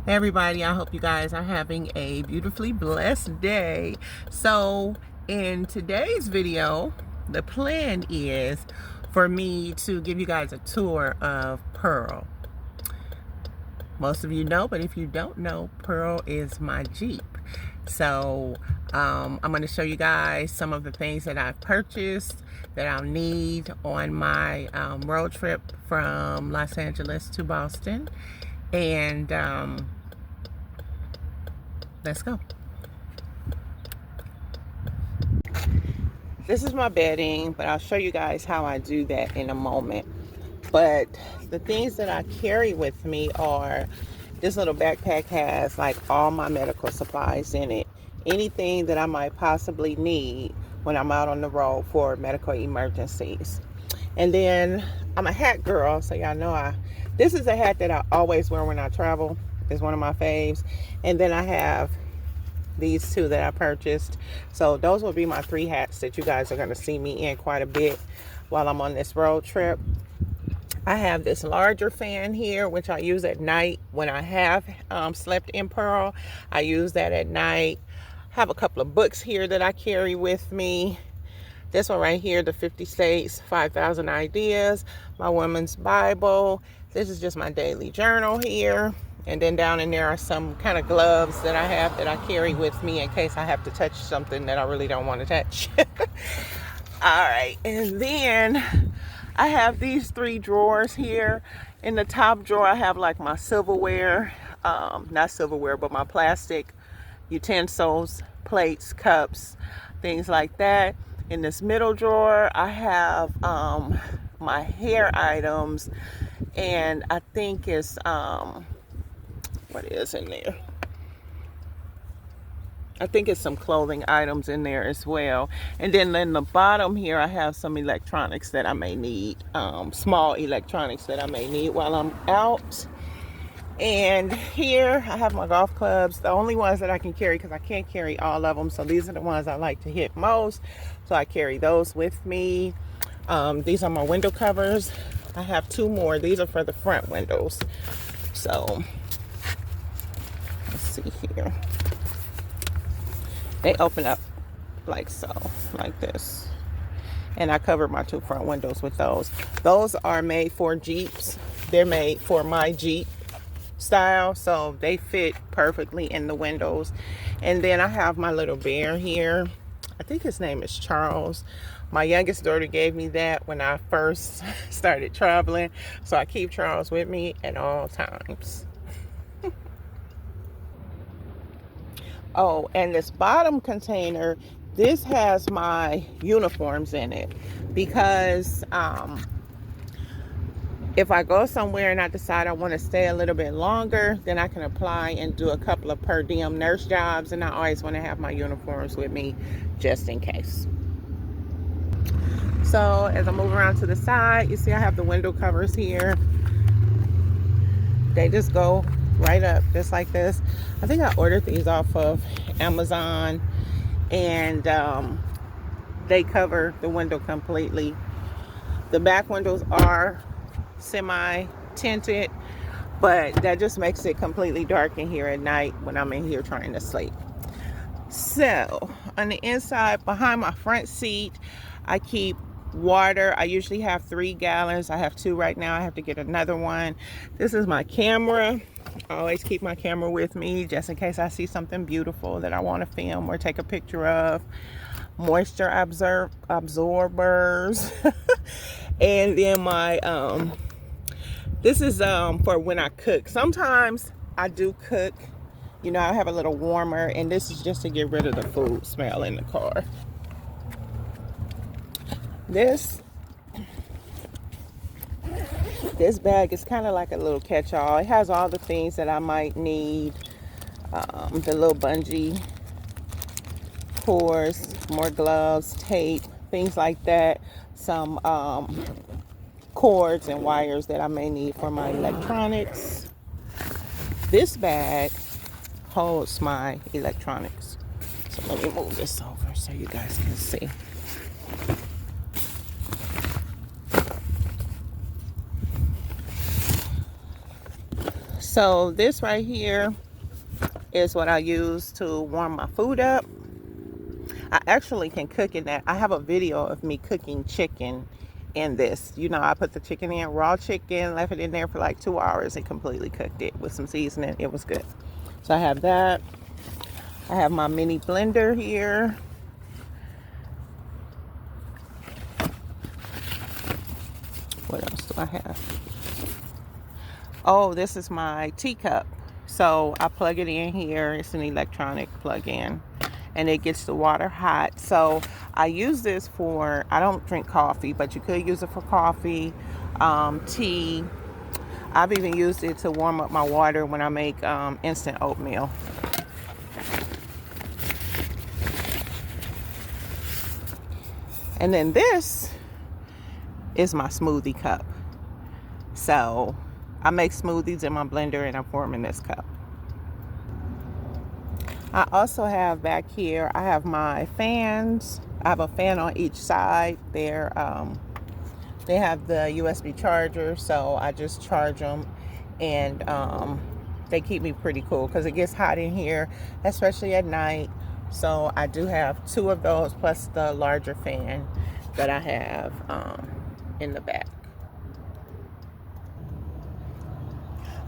Hey everybody, I hope you guys are having a beautifully blessed day. So in today's video, the plan is for me to give you guys a tour of Pearl. Most of you know, but if you don't know, Pearl is my Jeep. So I'm going to show you guys some of the things that I've purchased that I'll need on my road trip from Los Angeles to Boston. And let's go. This is my bedding, but I'll show you guys how I do that in a moment. But the things that I carry with me are, this little backpack has like all my medical supplies in it. Anything that I might possibly need when I'm out on the road for medical emergencies. And then I'm a hat girl, so y'all know this is a hat that I always wear when I travel. It's one of my faves. And then I have these two that I purchased. So those will be my 3 hats that you guys are going to see me in quite a bit while I'm on this road trip. I have this larger fan here, which I use at night when I have slept in Pearl. I use that at night. I have a couple of books here that I carry with me. This one right here, the 50 States, 5,000 Ideas, my woman's Bible. This is just my daily journal here. And then down in there are some kind of gloves that I have that I carry with me in case I have to touch something that I really don't want to touch. All right, and then I have these 3 drawers here. In the top drawer, I have like my silverware, not silverware, but my plastic utensils, plates, cups, things like that. In this middle drawer, I have my hair items, and I think it's, what is in there? I think it's some clothing items in there as well. And then in the bottom here, I have some electronics that I may need, small electronics that I may need while I'm out. And here I have my golf clubs, the only ones that I can carry because I can't carry all of them. So these are the ones I like to hit most. So I carry those with me. These are my window covers. I have 2 more. These are for the front windows. So let's see here. They open up like so, like this. And I covered my 2 front windows with those. Those are made for Jeeps. They're made for my Jeep style, so they fit perfectly in the windows. And then I have my little bear here. I think his name is Charles. My youngest daughter gave me that when I first started traveling, so I keep Charles with me at all times. Oh, and this bottom container, this has my uniforms in it because if I go somewhere and I decide I want to stay a little bit longer, then I can apply and do a couple of per diem nurse jobs, and I always want to have my uniforms with me just in case. So as I move around to the side, you see I have the window covers here. They just go right up just like this. I think I ordered these off of Amazon, and they cover the window completely. The back windows are semi-tinted, but that just makes it completely dark in here at night when I'm in here trying to sleep. So on the inside behind my front seat, I keep water. I usually have 3 gallons. I have 2 right now. I have to get another one. This is my camera. I always keep my camera with me just in case I see something beautiful that I want to film or take a picture of. Moisture absorbers. And then my this is for when I cook. Sometimes I do cook, you know, I have a little warmer, and this is just to get rid of the food smell in the car. This bag is kind of like a little catch-all. It has all the things that I might need. The little bungee cords, more gloves, tape, things like that. Some cords and wires that I may need for my electronics. This bag holds my electronics. So let me move this over so you guys can see. So this right here is what I use to warm my food up. I actually can cook in that. I have a video of me cooking chicken in this. You know, I put the chicken in, raw chicken, left it in there for like 2 hours and completely cooked it with some seasoning. It was good. So I have that. I have my mini blender here. What else do I have? Oh, this is my teacup. So I plug it in here. It's an electronic plug-in, and it gets the water hot. So I use this for, I don't drink coffee, but you could use it for coffee, tea. I've even used it to warm up my water when I make instant oatmeal. And then this is my smoothie cup. So I make smoothies in my blender and I pour them in this cup. I also have back here, I have my fans. I have a fan on each side. They have the USB charger, so I just charge them, and they keep me pretty cool because it gets hot in here, especially at night. So I do have 2 of those plus the larger fan that I have in the back.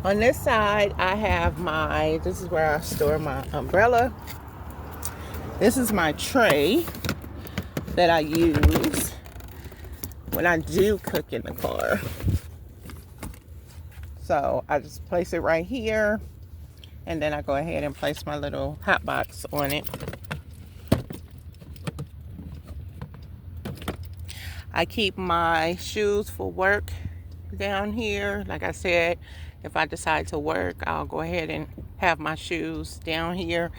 On this side, I have this is where I store my umbrella. This is my tray that I use when I do cook in the car. So I just place it right here, and then I go ahead and place my little hot box on it. I keep my shoes for work down here. Like I said, if I decide to work, I'll go ahead and have my shoes down here.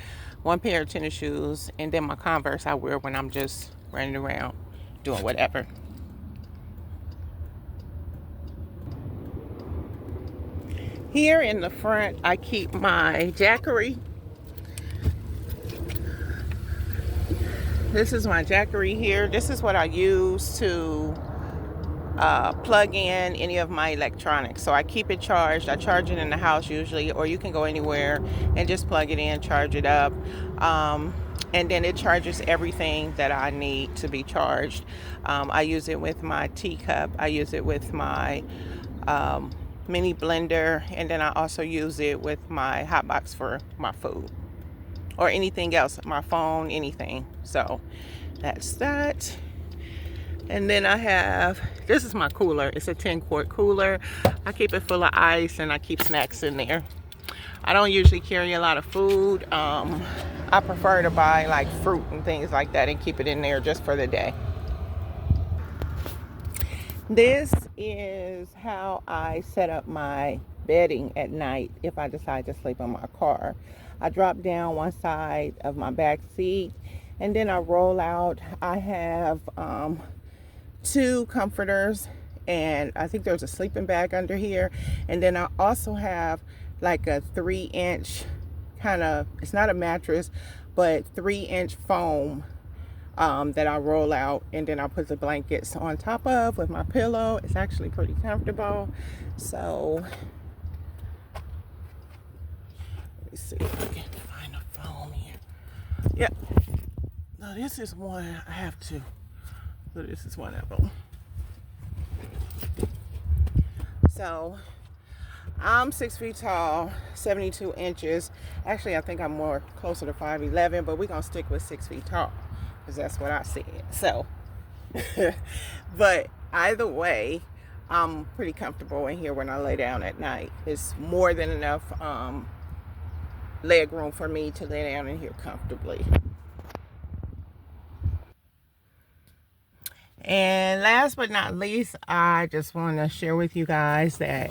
1 pair of tennis shoes, and then my Converse I wear when I'm just running around doing whatever. Here in the front, I keep my Jackery. This is my Jackery here. This is what I use to plug in any of my electronics. So I keep it charged. I charge it in the house usually, or you can go anywhere and just plug it in, charge it up. And then it charges everything that I need to be charged. I use it with my teacup. I use it with my mini blender, and then I also use it with my hot box for my food or anything else, my phone, anything. So that's that. And then I have, this is my cooler. It's a 10-quart cooler. I keep it full of ice and I keep snacks in there. I don't usually carry a lot of food. I prefer to buy like fruit and things like that and keep it in there just for the day. This is how I set up my bedding at night if I decide to sleep in my car. I drop down one side of my back seat, and then I roll out. I have 2 comforters, and I think there's a sleeping bag under here. And then I also have like a 3-inch kind of, it's not a mattress, but 3-inch foam that I roll out, and then I put the blankets on top of with my pillow. It's actually pretty comfortable. So let me see if I can find a foam here. Yep. No, this is one. I have 2. So this is one of them. So I'm 6 feet tall, 72 inches. Actually, I think I'm more closer to 5'11", but we're gonna stick with 6 feet tall because that's what I said. So, but either way, I'm pretty comfortable in here when I lay down at night. It's more than enough leg room for me to lay down in here comfortably. And last but not least, I just want to share with you guys that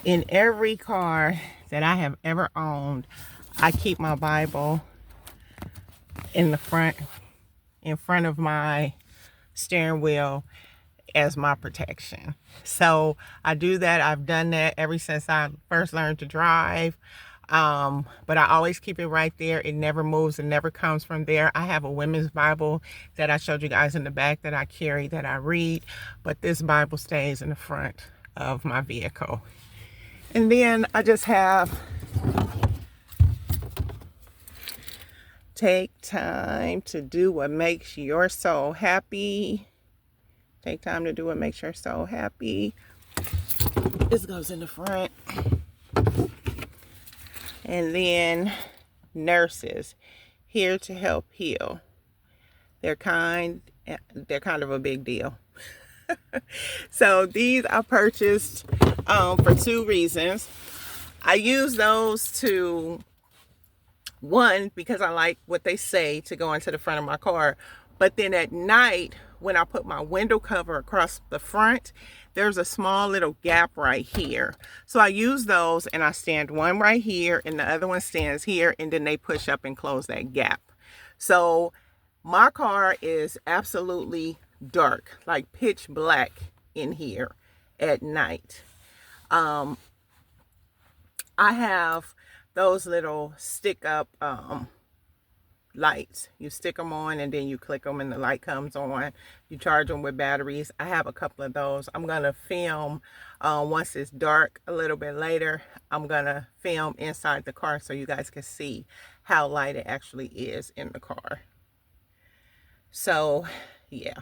in every car that I have ever owned, I keep my Bible in front of my steering wheel as my protection. So I do that. I've done that ever since I first learned to drive. But I always keep it right there. It never moves. It never comes from there. I have a women's Bible that I showed you guys in the back that I carry, that I read, but this Bible stays in the front of my vehicle. And then I just have take time to do what makes your soul happy. Take time to do what makes your soul happy. This goes in the front. And then nurses, here to help heal. They're kind of a big deal. So these I purchased for two reasons. I use those to, one, because I like what they say to go into the front of my car. But then at night, when I put my window cover across the front, there's a small little gap right here. So I use those, and I stand one right here and the other one stands here, and then they push up and close that gap. So my car is absolutely dark, like pitch black in here at night. I have those little stick up lights. You stick them on and then you click them and the light comes on. You charge them with batteries. I have a couple of those. I'm going to film once it's dark a little bit later. I'm going to film inside the car so you guys can see how light it actually is in the car. So yeah,